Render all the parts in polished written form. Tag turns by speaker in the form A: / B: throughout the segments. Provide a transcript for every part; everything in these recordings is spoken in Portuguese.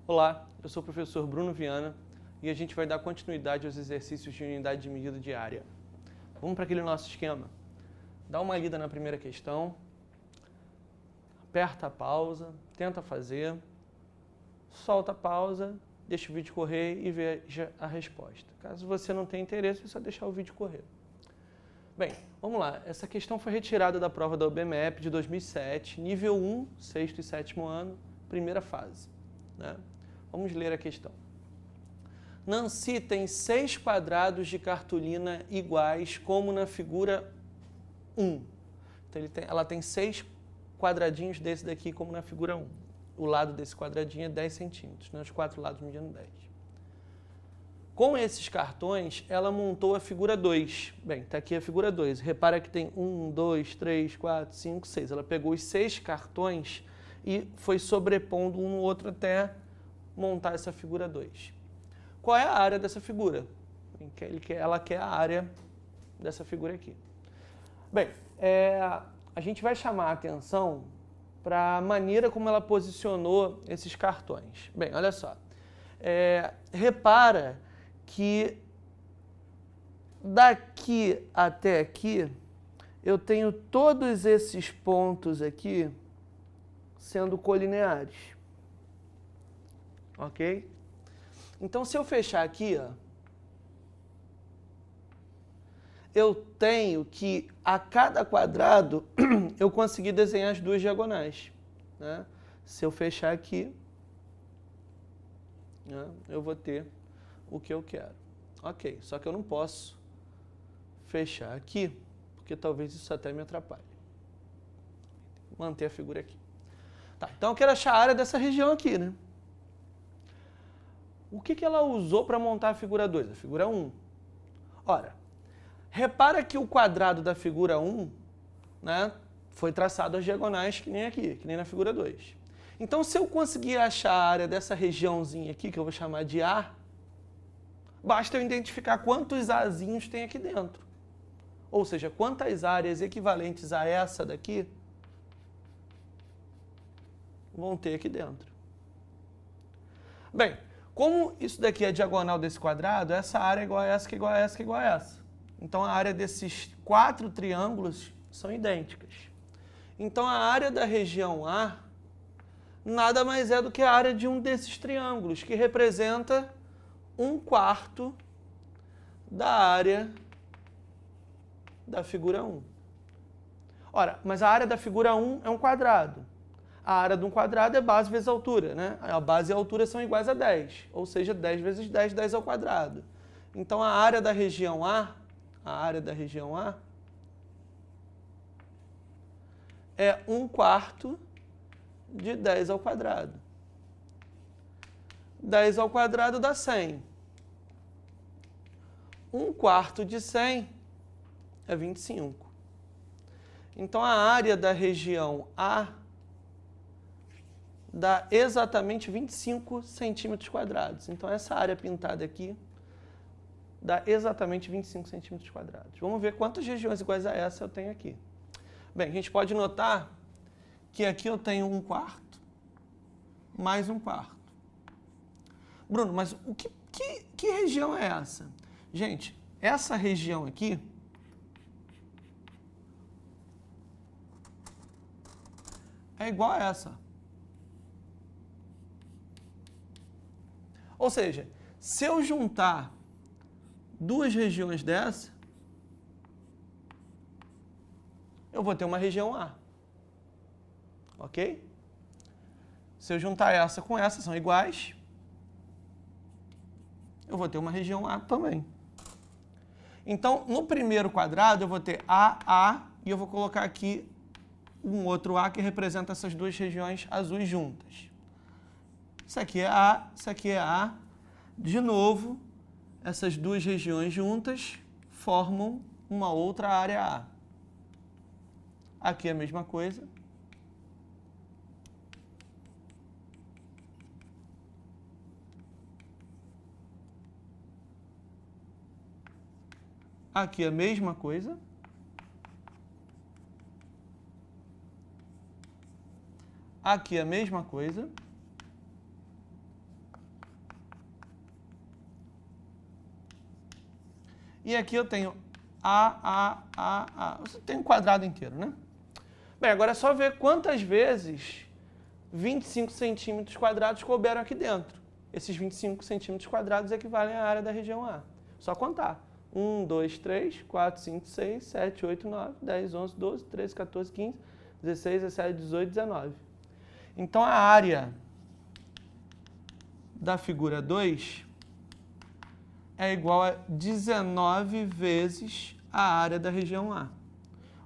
A: Olá, eu sou o professor Bruno Viana e a gente vai dar continuidade aos exercícios de unidade de medida de área. Vamos para aquele nosso esquema. Dá uma lida na primeira questão, aperta a pausa, tenta fazer, solta a pausa, deixa o vídeo correr e veja a resposta. Caso você não tenha interesse, é só deixar o vídeo correr. Bem, vamos lá. Essa questão foi retirada da prova da UBMEP de 2007, nível 1, sexto e sétimo ano, primeira fase, né? Vamos ler a questão. Nancy tem 6 quadrados de cartolina iguais, como na figura 1. Então ela tem 6 quadradinhos desse daqui, como na figura 1. O lado desse quadradinho é 10 centímetros, né? Os 4 lados medindo 10. Com esses cartões, ela montou a figura 2. Bem, está aqui a figura 2. Repara que tem 1, 2, 3, 4, 5, 6. Ela pegou os 6 cartões e foi sobrepondo um no outro até montar essa figura 2. Qual é a área dessa figura? Ela quer a área dessa figura aqui. Bem, a gente vai chamar a atenção para a maneira como ela posicionou esses cartões. Bem, olha só. Repara que daqui até aqui eu tenho todos esses pontos aqui sendo colineares. Ok? Então, se eu fechar aqui, ó, eu tenho que, a cada quadrado, eu consegui desenhar as duas diagonais, né? Se eu fechar aqui, né, eu vou ter o que eu quero. Ok, só que eu não posso fechar aqui, porque talvez isso até me atrapalhe. Manter a figura aqui. Tá, então eu quero achar a área dessa região aqui, né? O que ela usou para montar a figura 2? A figura 1. Ora, repara que o quadrado da figura 1, né, foi traçado as diagonais que nem aqui, que nem na figura 2. Então, se eu conseguir achar a área dessa regiãozinha aqui, que eu vou chamar de A, basta eu identificar quantos Azinhos tem aqui dentro. Ou seja, quantas áreas equivalentes a essa daqui vão ter aqui dentro. Bem, como isso daqui é a diagonal desse quadrado, essa área é igual a essa, que é igual a essa, que é igual a essa. Então, a área desses 4 triângulos são idênticas. Então, a área da região A nada mais é do que a área de um desses triângulos, que representa 1/4 da área da figura 1. Ora, mas a área da figura 1 é um quadrado. A área de um quadrado é base vezes altura, né? A base e a altura são iguais a 10, ou seja, 10 vezes 10, 10 ao quadrado. Então, a área da região A é 1/4 de 10 ao quadrado. 10 ao quadrado dá 100. 1/4 de 100 é 25. Então, a área da região A dá exatamente 25 centímetros quadrados. Então, essa área pintada aqui dá exatamente 25 centímetros quadrados. Vamos ver quantas regiões iguais a essa eu tenho aqui. Bem, a gente pode notar que aqui eu tenho 1/4 mais 1/4. Bruno, mas que região é essa? Gente, essa região aqui é igual a essa. Ou seja, se eu juntar duas regiões dessa, eu vou ter uma região A. Ok? Se eu juntar essa com essa, são iguais, eu vou ter uma região A também. Então, no primeiro quadrado, eu vou ter A, e eu vou colocar aqui um outro A que representa essas duas regiões azuis juntas. Isso aqui é A, isso aqui é A. De novo, essas duas regiões juntas formam uma outra área A. Aqui é a mesma coisa. Aqui é a mesma coisa. Aqui é a mesma coisa. E aqui eu tenho A. Você tem um quadrado inteiro, né? Bem, agora é só ver quantas vezes 25 centímetros quadrados couberam aqui dentro. Esses 25 centímetros quadrados equivalem à área da região A. Só contar. 1, 2, 3, 4, 5, 6, 7, 8, 9, 10, 11, 12, 13, 14, 15, 16, 17, 18, 19. Então, a área da figura 2 é igual a 19 vezes a área da região A.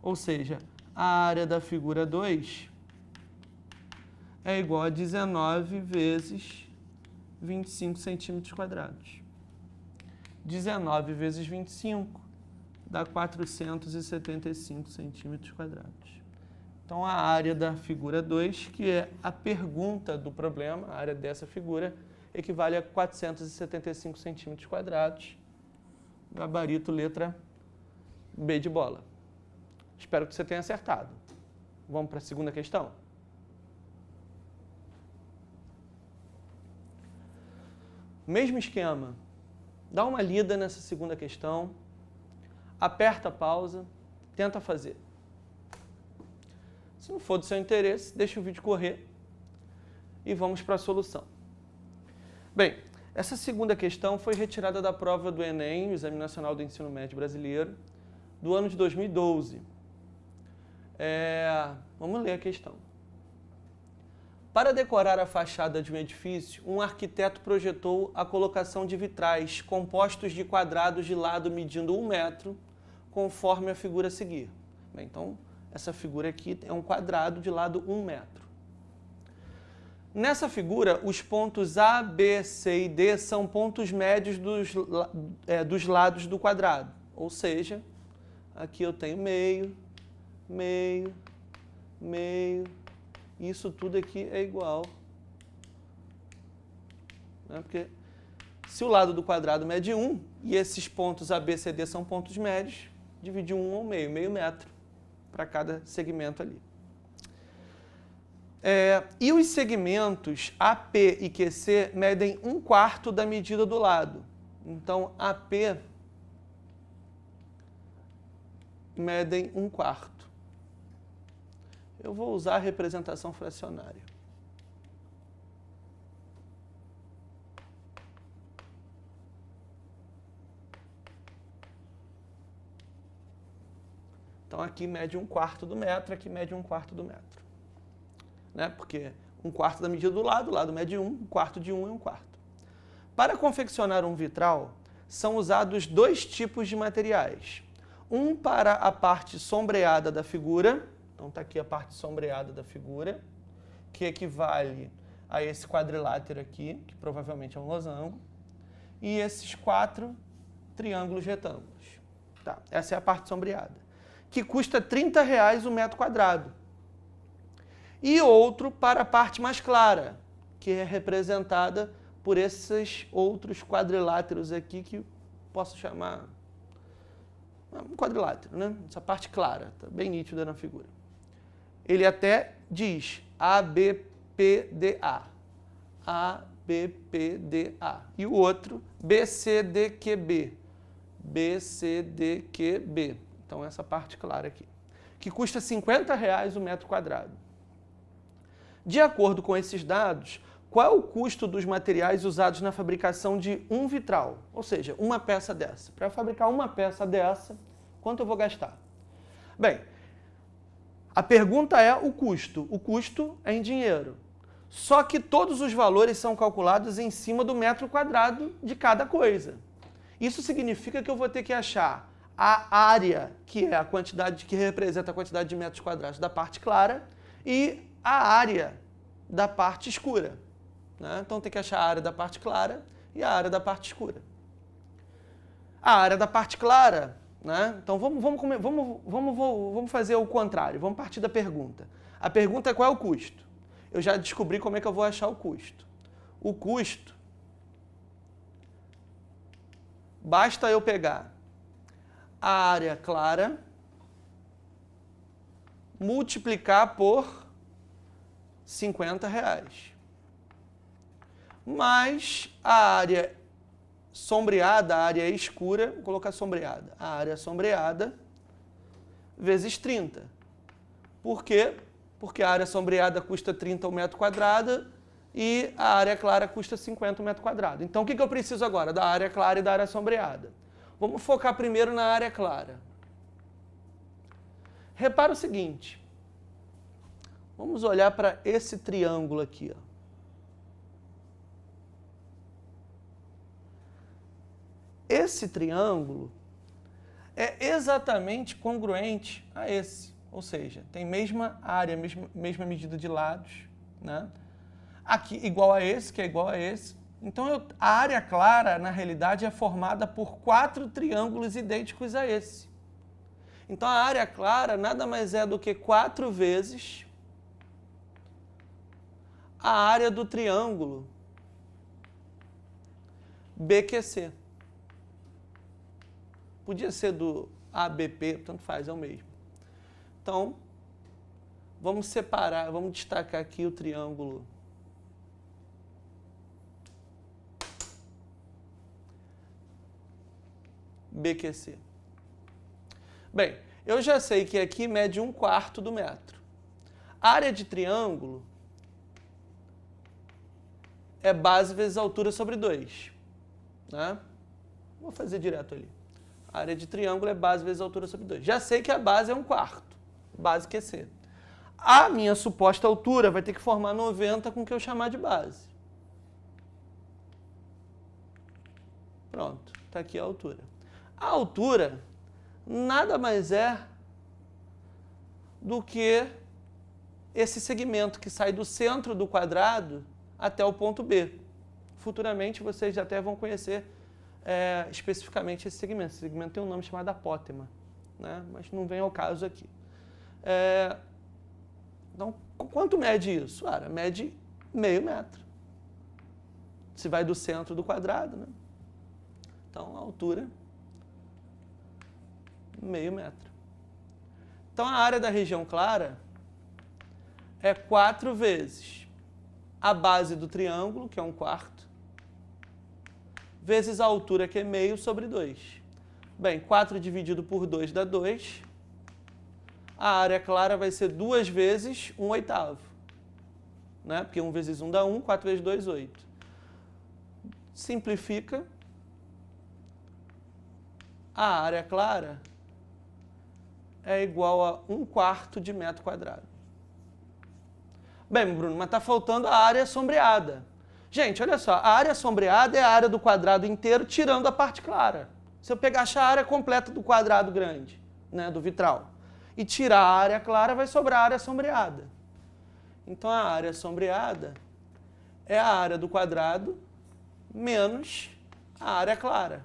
A: Ou seja, a área da figura 2 é igual a 19 vezes 25 centímetros quadrados. 19 vezes 25 dá 475 centímetros quadrados. Então, a área da figura 2, que é a pergunta do problema, a área dessa figura, equivale a 475 centímetros quadrados. Gabarito, letra B de bola. Espero que você tenha acertado. Vamos para a segunda questão? Mesmo esquema. Dá uma lida nessa segunda questão, aperta a pausa, tenta fazer. Se não for do seu interesse, deixa o vídeo correr e vamos para a solução. Bem, essa segunda questão foi retirada da prova do Enem, o Exame Nacional do Ensino Médio Brasileiro, do ano de 2012. Vamos ler a questão. Para decorar a fachada de um edifício, um arquiteto projetou a colocação de vitrais compostos de quadrados de lado medindo 1 metro, conforme a figura a seguir. Bem, então, essa figura aqui é um quadrado de lado 1 metro. Nessa figura, os pontos A, B, C e D são pontos médios dos lados do quadrado. Ou seja, aqui eu tenho meio, meio, meio. Isso tudo aqui é igual. Né? Porque se o lado do quadrado mede 1, e esses pontos A, B, C, D são pontos médios, divide 1 ao meio, meio metro para cada segmento ali. E os segmentos AP e QC medem 1/4 da medida do lado. Então, AP medem 1/4. Eu vou usar a representação fracionária. Então, aqui mede 1/4 do metro, aqui mede 1/4 do metro. Né? Porque 1/4 da medida do lado, o lado mede 1, 1/4 de 1 é 1/4. Para confeccionar um vitral, são usados 2 tipos de materiais. Um para a parte sombreada da figura, então está aqui a parte sombreada da figura, que equivale a esse quadrilátero aqui, que provavelmente é um losango, e esses 4 triângulos retângulos. Tá, essa é a parte sombreada, que custa R$30 o metro quadrado. E outro para a parte mais clara, que é representada por esses outros quadriláteros aqui, que posso chamar um quadrilátero, né? Essa parte clara, está bem nítida na figura. Ele até diz ABPDA. ABPDA. E o outro, BCDQB. BCDQB. Então, essa parte clara aqui. Que custa R$50 o metro quadrado. De acordo com esses dados, qual é o custo dos materiais usados na fabricação de um vitral? Ou seja, uma peça dessa. Para fabricar uma peça dessa, quanto eu vou gastar? Bem, a pergunta é o custo. O custo é em dinheiro. Só que todos os valores são calculados em cima do metro quadrado de cada coisa. Isso significa que eu vou ter que achar a área, que é a quantidade que representa a quantidade de metros quadrados da parte clara, e a área da parte escura. Né? Então tem que achar a área da parte clara e a área da parte escura. A área da parte clara, né? Então vamos fazer o contrário, vamos partir da pergunta. A pergunta é qual é o custo? Eu já descobri como é que eu vou achar o custo. O custo, basta eu pegar a área clara, multiplicar por R$50, mais a área sombreada, a área escura, vou colocar sombreada. A área sombreada vezes 30. Por quê? Porque a área sombreada custa 30 o metro quadrado e a área clara custa 50 o metro quadrado. Então, o que eu preciso agora? Da área clara e da área sombreada. Vamos focar primeiro na área clara. Repara o seguinte. Vamos olhar para esse triângulo aqui, ó. Esse triângulo é exatamente congruente a esse, ou seja, tem mesma área, mesma medida de lados, né? Aqui igual a esse, que é igual a esse. Então, a área clara, na realidade, é formada por 4 triângulos idênticos a esse. Então, a área clara nada mais é do que 4 vezes a área do triângulo BQC. Podia ser do ABP, tanto faz, é o mesmo. Então, vamos separar, vamos destacar aqui o triângulo BQC. Bem, eu já sei que aqui mede 1/4 do metro. A área de triângulo é base vezes altura sobre 2. Né? Vou fazer direto ali. A área de triângulo é base vezes altura sobre 2. Já sei que a base é 1/4, base QC. A minha suposta altura vai ter que formar 90 com o que eu chamar de base. Pronto, está aqui a altura. A altura nada mais é do que esse segmento que sai do centro do quadrado até o ponto B. Futuramente vocês até vão conhecer especificamente esse segmento. Esse segmento tem um nome chamado apótema, né? Mas não vem ao caso aqui. Então, quanto mede isso? Ora, mede meio metro. Se vai do centro do quadrado, né? Então, a altura, meio metro. Então, a área da região clara é 4 vezes a base do triângulo, que é 1/4, vezes a altura, que é meio, sobre 2. Bem, 4 dividido por 2 dá 2. A área clara vai ser 2 vezes 1/8. Né? Porque 1 vezes 1 dá 1, 4 vezes 2, 8. Simplifica. A área clara é igual a 1/4 de metro quadrado. Bem, Bruno, mas está faltando a área sombreada. Gente, olha só, a área sombreada é a área do quadrado inteiro, tirando a parte clara. Se eu pegar a área completa do quadrado grande, né, do vitral, e tirar a área clara, vai sobrar a área sombreada. Então, a área sombreada é a área do quadrado menos a área clara.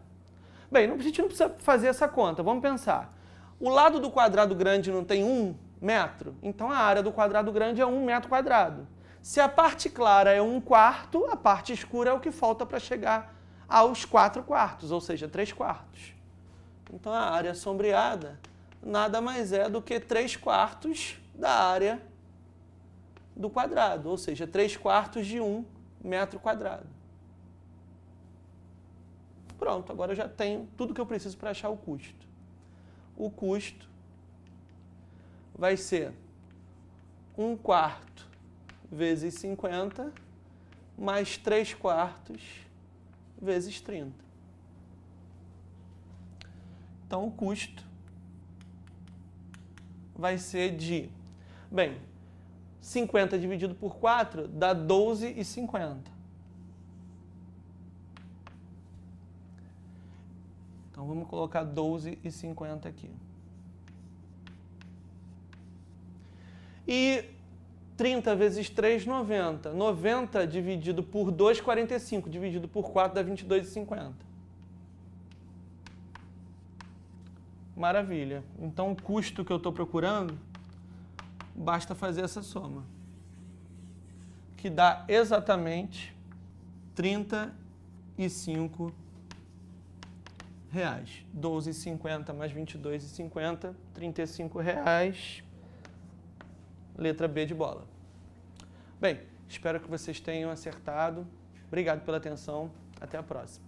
A: Bem, a gente não precisa fazer essa conta, vamos pensar. O lado do quadrado grande não tem 1 metro, então a área do quadrado grande é 1 metro quadrado. Se a parte clara é 1/4, a parte escura é o que falta para chegar aos 4/4, ou seja, 3/4. Então, a área sombreada nada mais é do que 3/4 da área do quadrado, ou seja, 3/4 de 1 metro quadrado. Pronto, agora eu já tenho tudo que eu preciso para achar o custo. O custo vai ser 1/4 vezes 50, mais 3/4 vezes 30. Então, o custo vai ser de, bem, 50 dividido por 4 dá 12,50. Então, vamos colocar 12,50 aqui. E 30 vezes 3, 90. 90 dividido por 2, 45. Dividido por 4 dá 22,50. Maravilha. Então, o custo que eu estou procurando, basta fazer essa soma, que dá exatamente R$35. 12,50 mais 22,50, R$35. Letra B de bola. Bem, espero que vocês tenham acertado. Obrigado pela atenção. Até a próxima.